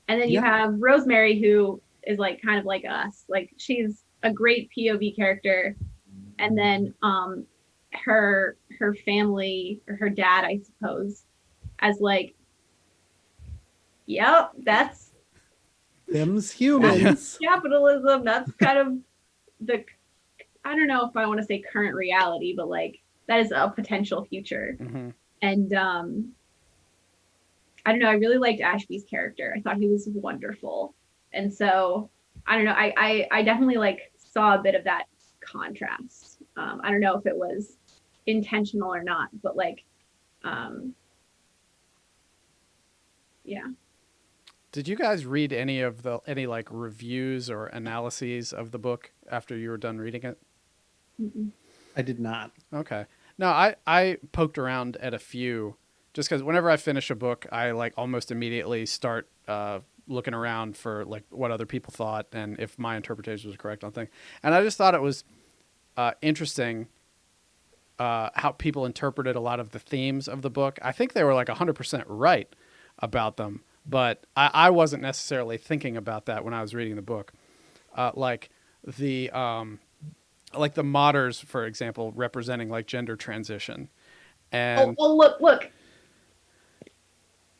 And then you Yeah. have Rosemary, who is like kind of like us. Like she's a great POV character. And then her family, or her dad, I suppose, as like, yep, Them's humans. capitalism. That's kind of the, I don't know if I want to say current reality, but like that is a potential future. Mm-hmm. And I don't know, I really liked Ashby's character. I thought he was wonderful. And so I don't know, I definitely like saw a bit of that contrast. I don't know if it was intentional or not, but like yeah. Did you guys read any like reviews or analyses of the book after you were done reading it? Mm-mm. I did not. Okay. No, I poked around at a few just because whenever I finish a book, I like almost immediately start looking around for like what other people thought and if my interpretation was correct on things. And I just thought it was interesting how people interpreted a lot of the themes of the book. I think they were like 100% right about them, but I wasn't necessarily thinking about that when I was reading the book. Like the modders, for example, representing like gender transition. And Oh, look,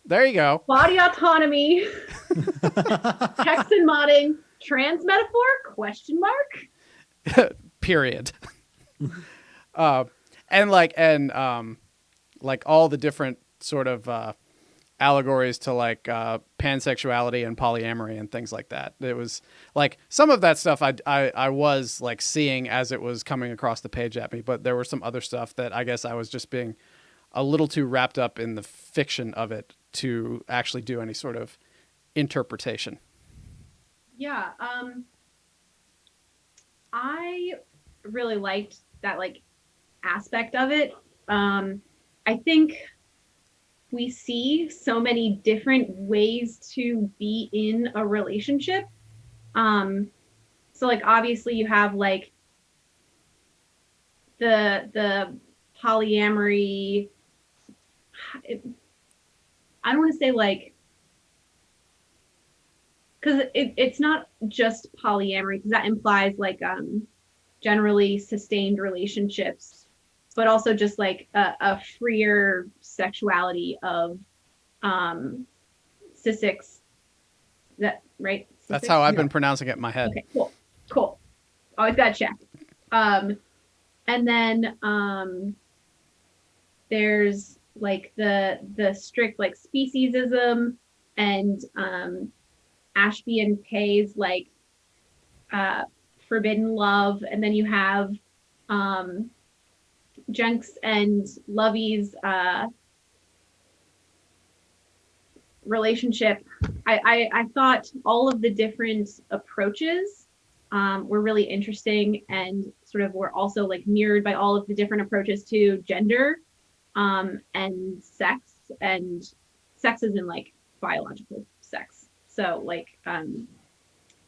there you go. body autonomy, text and modding, trans metaphor, question mark. Period. And like all the different sort of allegories to like pansexuality and polyamory and things like that. It was like some of that stuff I was like seeing as it was coming across the page at me, but there were some other stuff that I guess I was just being a little too wrapped up in the fiction of it to actually do any sort of interpretation. Yeah, I really liked that like aspect of it. I think we see so many different ways to be in a relationship. So like obviously you have like the polyamory. I don't want to say like, because it's not just polyamory, because that implies like generally sustained relationships. but also just like a freer sexuality of cis. That right? That's Cis. how I've Yeah. been pronouncing it in my head. Okay, cool. Always got to check. Um, and then there's like the strict like speciesism and Ashby and Kay's like forbidden love, and then you have um, Jenks and Lovey's relationship. I thought all of the different approaches were really interesting and sort of were also like mirrored by all of the different approaches to gender and sex is in like biological sex. So like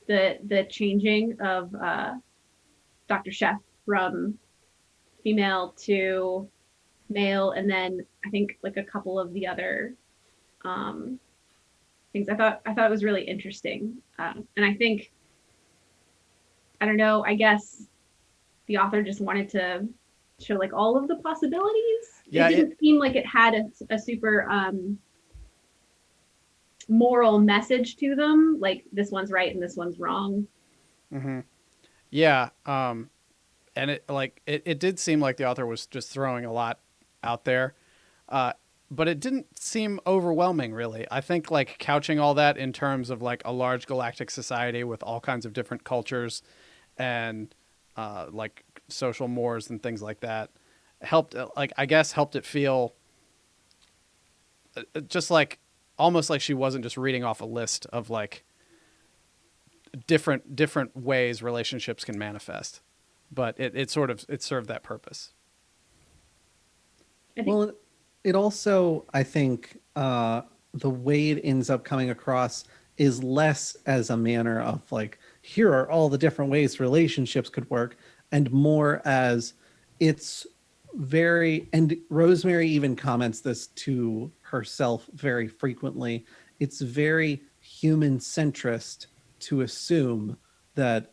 the changing of Dr. Chef from female to male, and then I think like a couple of the other um, things. I thought it was really interesting, and I think I don't know. I guess the author just wanted to show like all of the possibilities. Yeah, it didn't seem like it had a super moral message to them, like this one's right and this one's wrong. Mm-hmm. Yeah. And it did seem like the author was just throwing a lot out there. But it didn't seem overwhelming, really. I think like couching all that in terms of like a large galactic society with all kinds of different cultures and like social mores and things like that helped, like, I guess helped it feel just like almost like she wasn't just reading off a list of like different ways relationships can manifest, but it served that purpose. I think Well, it also, I think, the way it ends up coming across is less as a manner of like, here are all the different ways relationships could work, and more as it's very, and Rosemary even comments this to herself very frequently. It's very human centrist to assume that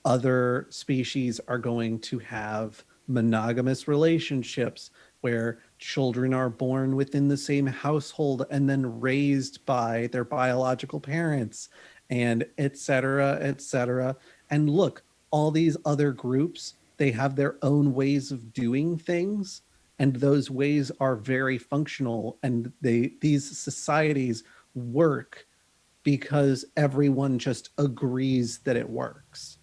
other species are going to have monogamous relationships where children are born within the same household and then raised by their biological parents, and et cetera, et cetera. And look, all these other groups, they have their own ways of doing things, and those ways are very functional, and these societies work because everyone just agrees that it works,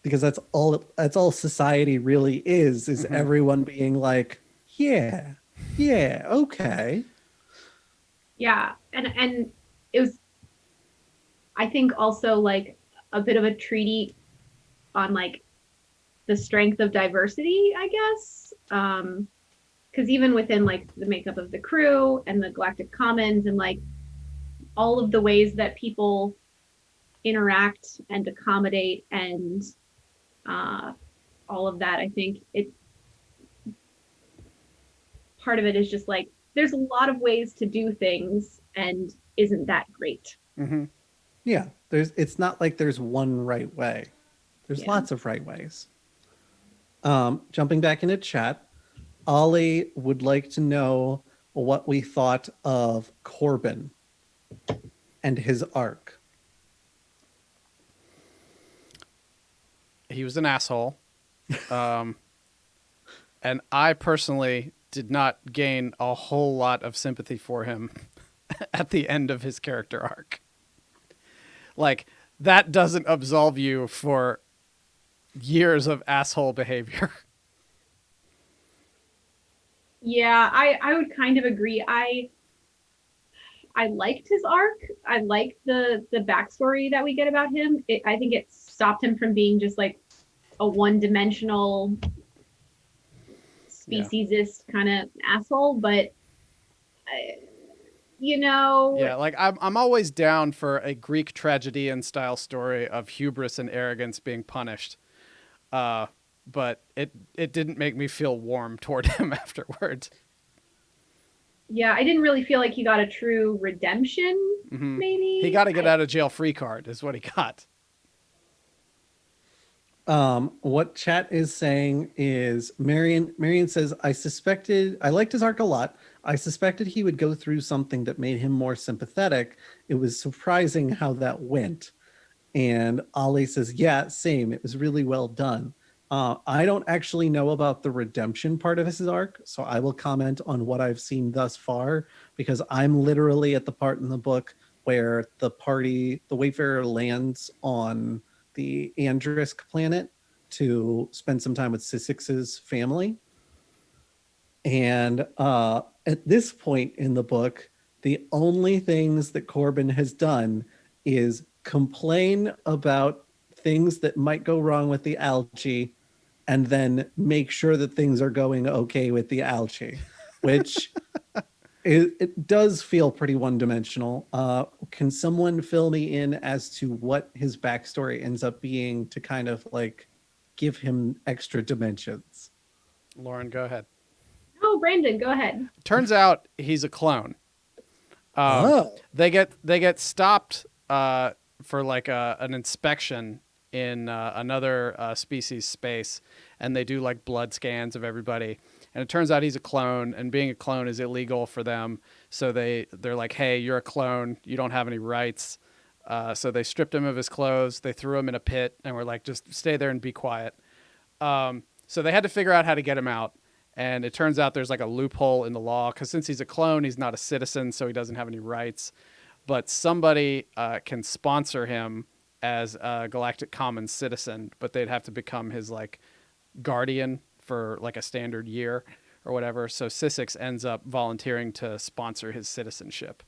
because that's all society really is Mhm. everyone being like, yeah, yeah, okay. yeah, and it was I think also like a bit of a treaty on like the strength of diversity, I guess. Because even within like the makeup of the crew and the Galactic Commons and like all of the ways that people interact and accommodate and uh, all of that, I think it part of it is just like there's a lot of ways to do things, and isn't that great? Mm-hmm. Yeah, it's not like there's one right way. There's Yeah. lots of right ways. Jumping back into chat, Ollie would like to know what we thought of Corbin and his arc. He was an asshole. Um, and I personally did not gain a whole lot of sympathy for him at the end of his character arc. Like, that doesn't absolve you for years of asshole behavior. Yeah, I would kind of agree. I liked his arc. I liked the backstory that we get about him. I think it stopped him from being just like a one-dimensional speciesist kind of asshole. But you know, Yeah, like I'm always down for a Greek tragedy style story of hubris and arrogance being punished. But it didn't make me feel warm toward him afterwards. yeah, I didn't really feel like he got a true redemption. Mm-hmm. Maybe He got to get out of jail free card is what he got. What chat is saying is Marion says, I liked his arc a lot. I suspected he would go through something that made him more sympathetic. It was surprising how that went. And Ollie says, yeah, same. It was really well done. I don't actually know about the redemption part of his arc, so I will comment on what I've seen thus far because I'm literally at the part in the book where the Wayfarer lands on the Andrisk planet to spend some time with Sissix's family. And at this point in the book, the only things that Corbin has done is complain about things that might go wrong with the algae and then make sure that things are going okay with the algae, which it does feel pretty one dimensional. Can someone fill me in as to what his backstory ends up being to kind of like give him extra dimensions? Lauren, go ahead. Oh, Brandon, go ahead. Turns out he's a clone. Oh. They get stopped for like an inspection in another species space, and they do like blood scans of everybody. And it turns out he's a clone, and being a clone is illegal for them. So they're like, "Hey, you're a clone. You don't have any rights." So they stripped him of his clothes. They threw him in a pit, and were like, "Just stay there and be quiet." So they had to figure out how to get him out. And it turns out there's like a loophole in the law because since he's a clone, he's not a citizen, so he doesn't have any rights. But somebody can sponsor him as a Galactic Commons citizen, but they'd have to become his like guardian for like a standard year or whatever. So Sissix ends up volunteering to sponsor his citizenship.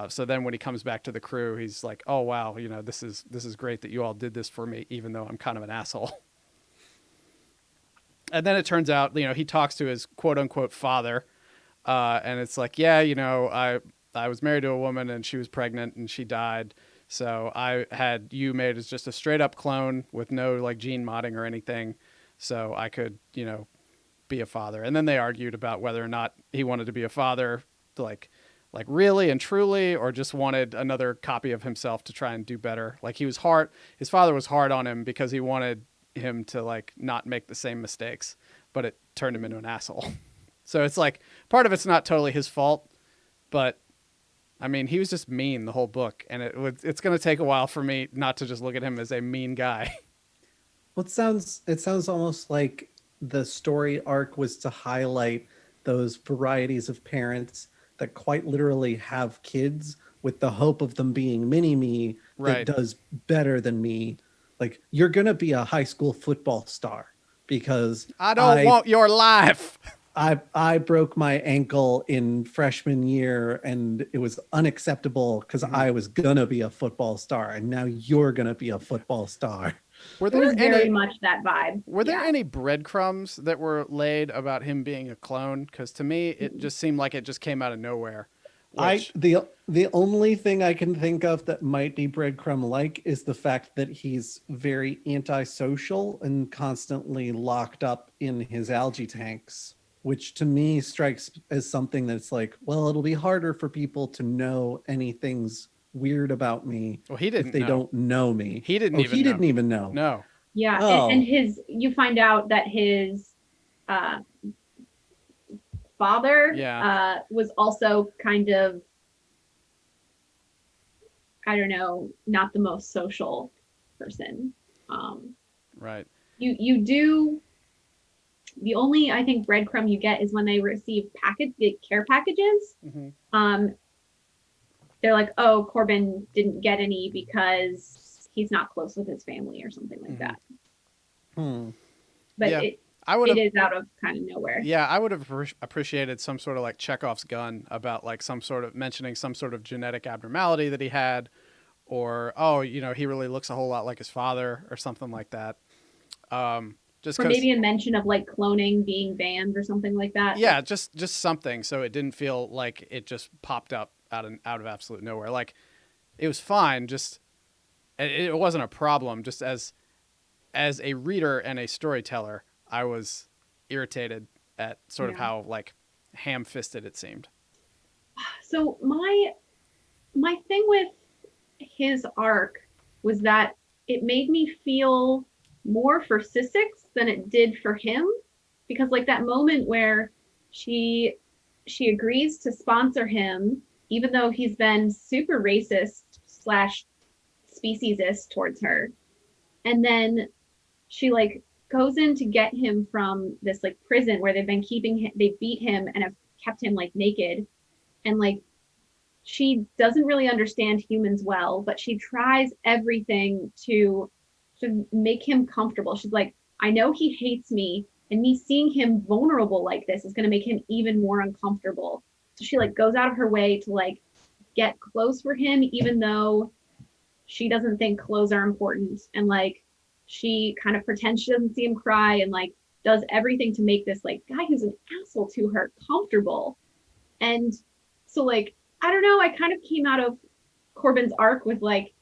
So then when he comes back to the crew, he's like, "Oh wow, this is great that you all did this for me, even though I'm kind of an asshole." And then it turns out, he talks to his quote unquote father, and it's like, yeah, I was married to a woman and she was pregnant and she died. So I had you made as just a straight up clone with no like gene modding or anything. So I could, be a father. And then they argued about whether or not he wanted to be a father, like really and truly, or just wanted another copy of himself to try and do better. Like his father was hard on him because he wanted him to like not make the same mistakes, but it turned him into an asshole. So it's like part of it's not totally his fault, but I mean, he was just mean the whole book, and it's going to take a while for me not to just look at him as a mean guy. Well, it sounds almost like the story arc was to highlight those varieties of parents that quite literally have kids with the hope of them being mini me Right. that does better than me. Like, you're gonna be a high school football star because I don't want your life. I broke my ankle in freshman year and it was unacceptable because I was gonna be a football star, and now you're gonna be a football star. Were It there was very any much that vibe. were there Yeah. any breadcrumbs that were laid about him being a clone? Because to me, it just seemed like it just came out of nowhere. Which, The only thing I can think of that might be breadcrumb like is the fact that he's very antisocial and constantly locked up in his algae tanks, which to me strikes as something that's like, well, it'll be harder for people to know anything's weird about me well, he didn't if they know. don't know me. He didn't even He know. didn't even know. No. Yeah. Oh. And you find out that his father was also kind of, I don't know, not the most social person. Right. You do, the only I think breadcrumb you get is when they receive care packages. Mm-hmm. They're like, oh, Corbin didn't get any because he's not close with his family or something like that. But Yeah. it is out of kind of nowhere. Yeah, I would have appreciated some sort of like Chekhov's gun about like mentioning some sort of genetic abnormality that he had, or he really looks a whole lot like his father or something like that. Just or maybe a mention of like cloning being banned or something like that. Yeah, just something so it didn't feel like it just popped up out of absolute nowhere. Like it was fine, just it wasn't a problem. Just as a reader and a storyteller, I was irritated at sort of how like ham-fisted it seemed. So my thing with his arc was that it made me feel more for Sissix than it did for him, because like that moment where she she agrees to sponsor him even though he's been super racist slash speciesist towards her, and then she like goes in to get him from this like prison where they've been keeping him, they beat him and have kept him like naked, and like she doesn't really understand humans well, but she tries everything to make him comfortable. She's like, I know he hates me, and me seeing him vulnerable like this is going to make him even more uncomfortable. So she like goes out of her way to like get clothes for him, even though she doesn't think clothes are important. And like she kind of pretends she doesn't see him cry and like does everything to make this like guy who's an asshole to her comfortable. And so like I don't know, I kind of came out of Corbin's arc with like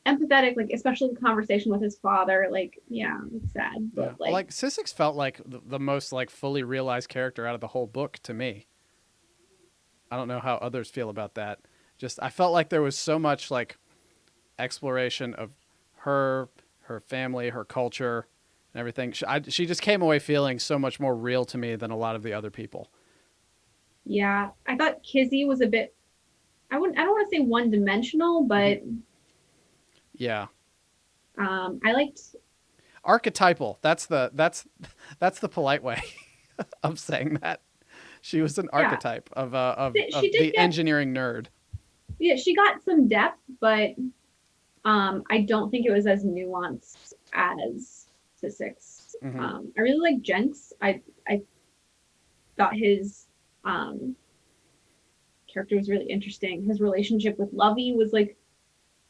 empathetic, like especially the conversation with his father. Like, yeah, it's sad, Yeah. but like Sissix felt like the most like fully realized character out of the whole book to me. I don't know how others feel about that. Just I felt like there was so much like exploration of her, her family, her culture, and everything. She just came away feeling so much more real to me than a lot of the other people. yeah, I thought Kizzy was a bit. I don't want to say one dimensional, but Yeah, I liked. archetypal. That's the polite way of saying that. She was an Yeah, archetype of she of did the get. engineering nerd. Yeah, she got some depth, but I don't think it was as nuanced as to six. Hmm. I really like Jenks. I thought his um character was really interesting. His relationship with Lovey was like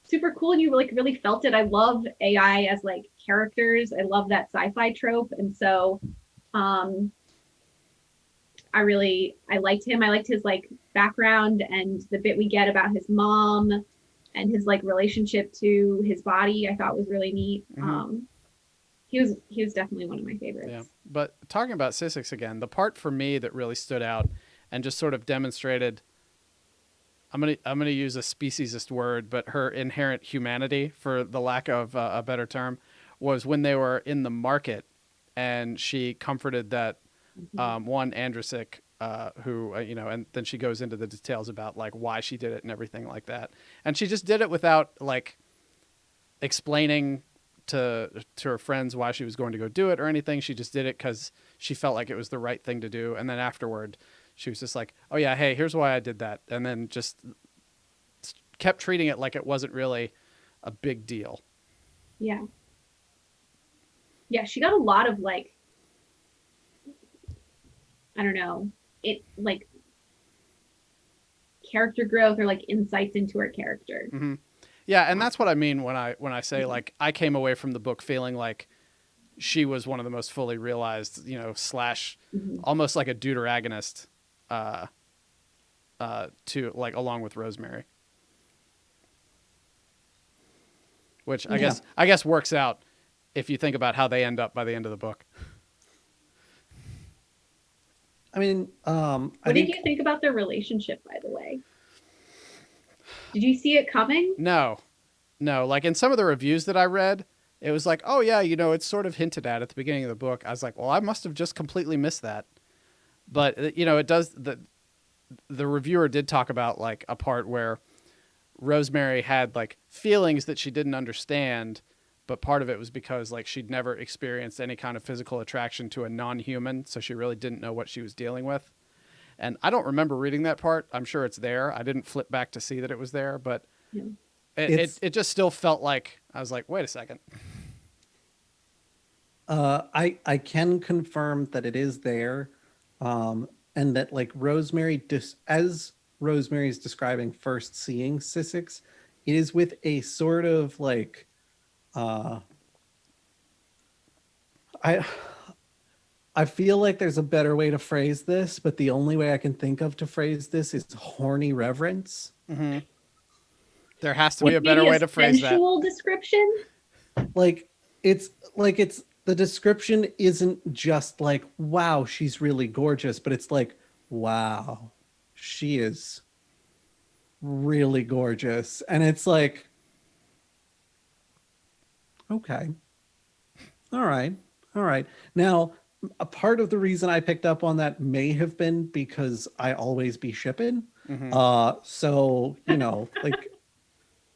super cool, and you like really felt it. I love AI as like characters. I love that sci-fi trope, and so um I liked him. I liked his like background and the bit we get about his mom and his like relationship to his body. I thought was really neat. Hmm. He was definitely one of my Yeah, favorites. but talking about Sissix again, the part for me that really stood out and just sort of demonstrated. I'm gonna use a speciesist word, but her inherent humanity, for the lack of a better term, was when they were in the market, and she comforted that Mhm. one Andrasik, who and then she goes into the details about like why she did it and everything like that, and she just did it without like explaining to her friends why she was going to go do it or anything. She just did it because she felt like it was the right thing to do, and then afterward, she was just like, "Oh yeah, hey, here's why I did that," and then just kept treating it like it wasn't really a big deal. Yeah, yeah. She got a lot of like I don't know it like character growth or like insights into her character. Hmm. Yeah, and Um, that's what I mean when I say like I came away from the book feeling like she was one of the most fully realized, slash mhm. almost like a deuteragonist, uh, to like along with Rosemary, which Yeah. I guess works out if you think about how they end up by the end of the book. I mean, I What did think you think about their relationship, by the way? Did you see it coming? No, no, like in some of the reviews that I read, it was like, oh yeah, it's sort of hinted at the beginning of the book. I was like, well, I must have just completely missed that. But it does the reviewer did talk about like a part where Rosemary had like feelings that she didn't understand, but part of it was because like she'd never experienced any kind of physical attraction to a non-human, so she really didn't know what she was dealing with. And I don't remember reading that part. I'm sure it's there. I didn't flip back to see that it was there, but Yeah. it's it just still felt like I was like, wait a second. I can confirm that it is there, and that like as Rosemary is describing first seeing Sissix, it is with a sort of like uh, I I feel like there's a better way to phrase this, but the only way I can think of to phrase this is horny reverence. Mm-hmm. There has to be Like a better maybe a way to phrase that. sensual description. Like it's the description isn't just like wow, she's really gorgeous, but it's like wow, she is really gorgeous. And it's like okay. All right. All right. Now, a part of the reason I picked up on that may have been because I always be shipping. Hmm. So, like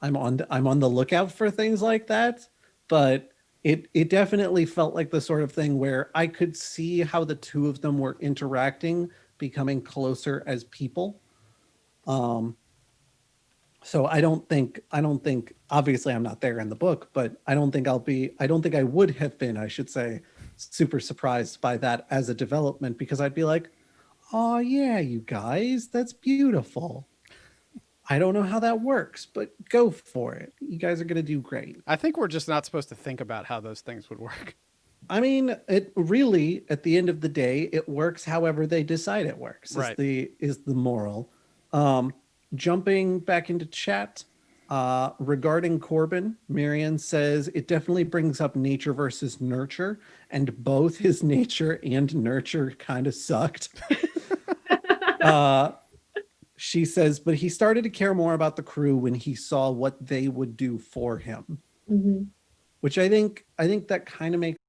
I'm on the lookout for things like that, but it definitely felt like the sort of thing where I could see how the two of them were interacting, becoming closer as people. Um, so I don't think obviously I'm not there in the book, but I don't think I would have been, I should say, super surprised by that as a development because I'd be like, "Oh yeah, you guys, that's beautiful. I don't know how that works, but go for it. You guys are going to do great." I think we're just not supposed to think about how those things would work. I mean, it really at the end of the day, it works however they decide it works. Is Right. the moral. Um, Jumping back into chat, regarding Corbin, Marion says it definitely brings up nature versus nurture, and both his nature and nurture kind of sucked. Uh, she says, but he started to care more about the crew when he saw what they would do for him, Hmm. which I think that kind of makes